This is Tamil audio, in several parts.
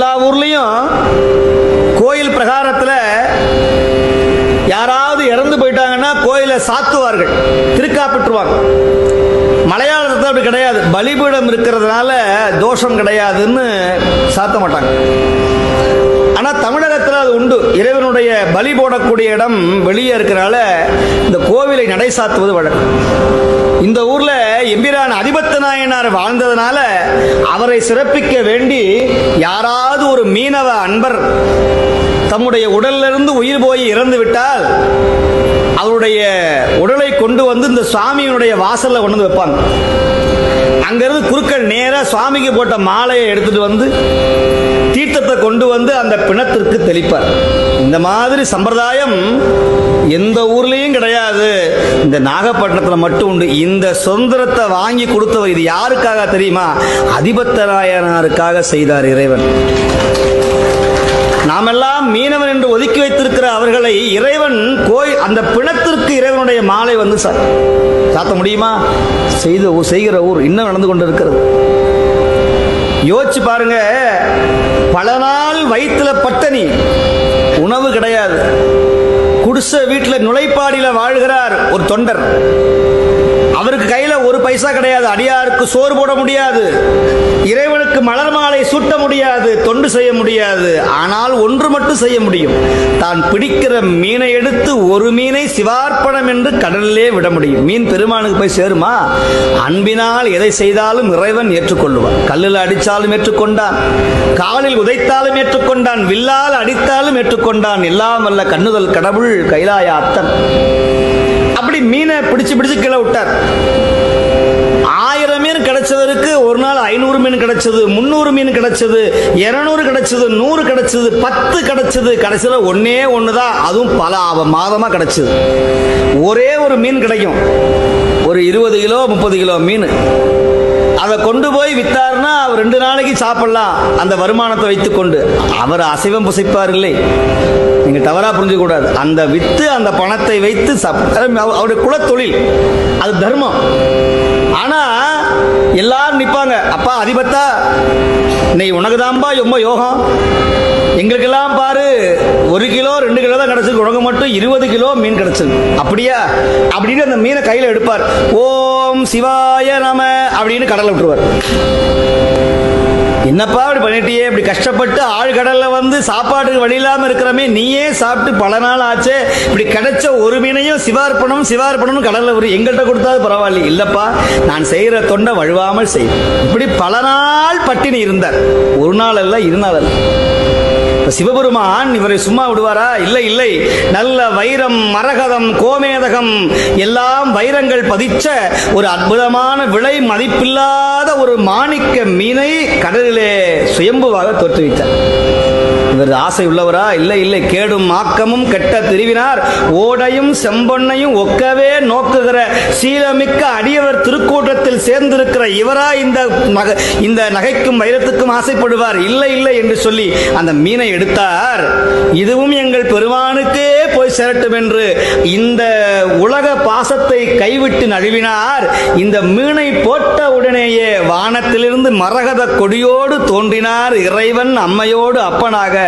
எல்லா ஊர்லேயும் கோயில் பிரகாரத்தில் யாராவது இறந்து போயிட்டாங்கன்னா கோயிலை சாத்துவார்கள், திருக்காப்பிட்டுருவாங்க. மலையாளத்தில் அப்படி கிடையாது. பலிபீடம் இருக்கிறதுனால தோஷம் கிடையாதுன்னு சாத்த மாட்டாங்க. ஆனால் தமிழகத்தில் அது உண்டு. இறைவனுடைய பலி போடக்கூடிய இடம் வெளியே இருக்கிறனால இந்த கோவிலை நடை சாத்துவது வழக்கம். இந்த ஊர்ல எம்பிரான் அதிபத்த நாயனார் வாழ்ந்ததுனால அவரை சிறப்பிக்க வேண்டி யாராவது ஒரு மீனவ அன்பர் தம்முடைய உடலிலிருந்து உயிர் போய் இறந்து விட்டால் அவருடைய உடலை கொண்டு வந்து இந்த சுவாமியினுடைய வாசல்ல கொண்டு வந்து வைப்பாங்க. அங்கிருந்து குருக்கள் நேரா சுவாமிக்கு போட்ட மாலையை எடுத்துட்டு வந்து தீர்த்தத்தை கொண்டு வந்து அந்த பிணத்திற்கு தெளிப்பார். இந்த மாதிரி சம்பிரதாயம் எந்த ஊர்லயும் கிடையாது, இந்த நாகப்பட்டினத்தில் மட்டும் உண்டு. இந்த சுதந்திரத்தை வாங்கி கொடுத்தவர் இது யாருக்காக தெரியுமா? அதிபத்த நாயனாருக்காக செய்தார் இறைவன். நாமெல்லாம் மீனவன் என்று ஒதுக்கி வைத்திருக்கிற அவர்களை இறைவன் அந்த பிணத்திற்கு இறைவனுடைய மாலை வந்து சாத்த முடியுமா? செய்கிற ஊர் இன்னும் நடந்து கொண்டிருக்கிறது. யோசிச்சு பாருங்க. பல நாள் வயிற்றுல பட்டணி, உணவு கிடையாது. குடிசை வீட்டில் நுழைப்பாடியில் வாழ்கிறார் ஒரு தொண்டர். அவருக்கு கையில ஒரு பைசா கிடையாது. அடியாருக்கு சோறு போட முடியாது, இறைவனுக்கு மலர் மாலை சூட்ட முடியாது, தொண்டு செய்ய முடியாது. ஆனால் ஒன்று மட்டும் செய்ய முடியும், தான் பிடிக்கிற மீனை எடுத்து ஒரு மீனை சிவார்ப்பணம் என்று கடலிலே விட முடியும். மீன் பெருமானுக்கு போய் சேருமா? அன்பினால் எதை செய்தாலும் இறைவன் ஏற்றுக்கொள்ளுவார். கல்லில் அடித்தாலும் ஏற்றுக்கொண்டான், காலில் உதைத்தாலும் ஏற்றுக்கொண்டான், வில்லால் அடித்தாலும் ஏற்றுக்கொண்டான். எல்லாம் வல்ல கண்ணுதல் கடவுள் கைலாய அத்தன். அப்படி மீனை பிடிச்சு கீழே விட்டார். 1000 மீன் கிடைச்சவருக்கு ஒரு நாள் 500 மீன் கிடைச்சது, 300 மீன் கிடைச்சது, 200 கிடைச்சது, 100 கிடைச்சது, 10 கிடைச்சது. கடைசியில் ஒன்னே ஒண்ணுதான், அதுவும் பல மாதமா கிடைச்சது. ஒரே ஒரு மீன் கிடைக்கும், ஒரு 20 கிலோ 30 கிலோ மீன். அதை கொண்டு போய் வித்தாருன்னா அவர் 2 நாளைக்கு சாப்பிடலாம் அந்த வருமானத்தை வைத்துக் கொண்டு. அவர் அசைவம் புசைப்பார் இல்லை, நீங்க தவறா புரிஞ்சு கூடாது. அந்த வித்து அந்த பணத்தை வைத்து அவருடைய குலத்தொழில், அது தர்மம். ஆனா எல்லாரும் நிப்பாங்க, அப்பா அதிபத்தா நீ உனக்குதான்பா ரொம்ப யோகம், எங்களுக்கெல்லாம் பாரு 1 கிலோ 2 கிலோ தான் கிடைச்சது, உனக்கு மட்டும் 20 கிலோ மீன் கிடைச்சது. அப்படியா அப்படின்னு அந்த மீனை கையில எடுப்பார். ஓம் சிவாய நம அப்படின்னு கடலை விட்டுருவார். என்னப்பா அப்படி பண்ணிட்டியே, இப்படி கஷ்டப்பட்டு ஆழ்கடல்ல வந்து சாப்பாட்டுக்கு வழி இல்லாம இருக்கிறமே, நீயே சாப்பிட்டு பல நாள் ஆச்சு, இப்படி கிடைச்ச ஒரு மீனையும் சிவார்ப்பணம் கடல்ல வரும், எங்கள்கிட்ட கொடுத்தாது பரவாயில்ல. இல்லப்பா, நான் செய்யற தொண்டை வழுவாமல் செய். இப்படி பல நாள் பட்டினி இருந்தார். ஒரு நாள் அல்ல, 2 நாள் அல்ல. சிவபெருமான் இவரை சும்மா விடுவாரா? இல்லை. நல்ல வைரம், மரகதம், கோமேதகம் எல்லாம் வைரங்கள் பதிச்ச ஒரு அற்புதமான விலை மதிப்பில்லாத ஒரு மாணிக்க மீனை கடலிலே சுயம்புவாக தோற்றுவித்தார். இவர் ஆசை உள்ளவரா? இல்லை. கேடும் ஆக்கமும் கெட்ட திருவினார் ஓடையும் செம்பொன்னையும் ஒக்கவே நோக்குகிற சீலமிக்க அடியவர் திருக்கூட்டத்தில் சேர்ந்திருக்கிற இவரா இந்த நகைக்கும் வைரத்துக்கும் ஆசைப்படுவார்? இல்லை என்று சொல்லி அந்த மீனை எடுத்தார். இதுவும் எங்கள் பெருமானுக்கே போய் சேரட்டும் என்று இந்த உலக பாசத்தை கைவிட்டு நழுவினார். இந்த மீனை போட்ட உடனேயே வானத்திலிருந்து மரகத கொடியோடு தோன்றினார் இறைவன் அம்மையோடு அப்பனாக.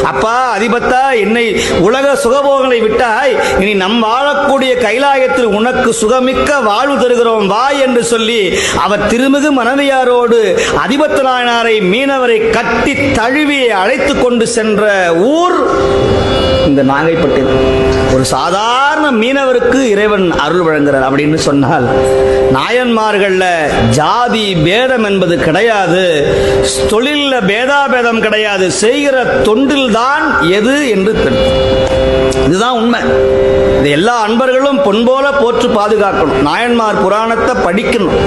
அப்பா அதிபத்தா, என்னை உலக சுகபோகங்களை விட்டாய், இனி நம் வாழக்கூடிய கைலாயத்தில் உனக்கு சுகமிக்க வாழ்வு தருகிறோம் வா என்று சொல்லி அவர் திருமிகு மனைவியாரோடு அதிபத்த நாயனாரை மீனவரை கட்டி தழுவி அழைத்து கொண்டு சென்ற ஊர் இந்த நாகைப்பட்டினம். ஒரு சாதாரண மீனவருக்கு இறைவன் அருள் வழங்குகிறார் அப்படின்னு சொன்னால், நாயன்மார்கள்ல ஜாதி பேதம் என்பது கிடையாது, தொழில பேதாபேதம் கிடையாது, செய்கிற தொண்டில் தான் எது என்று இதுதான் உண்மை. இது எல்லா அன்பர்களும் பொன்போல போற்று பாதுகாக்கணும். நாயன்மார் புராணத்தை படிக்கணும்,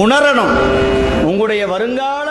உணரணும். உங்களுடைய வருங்கால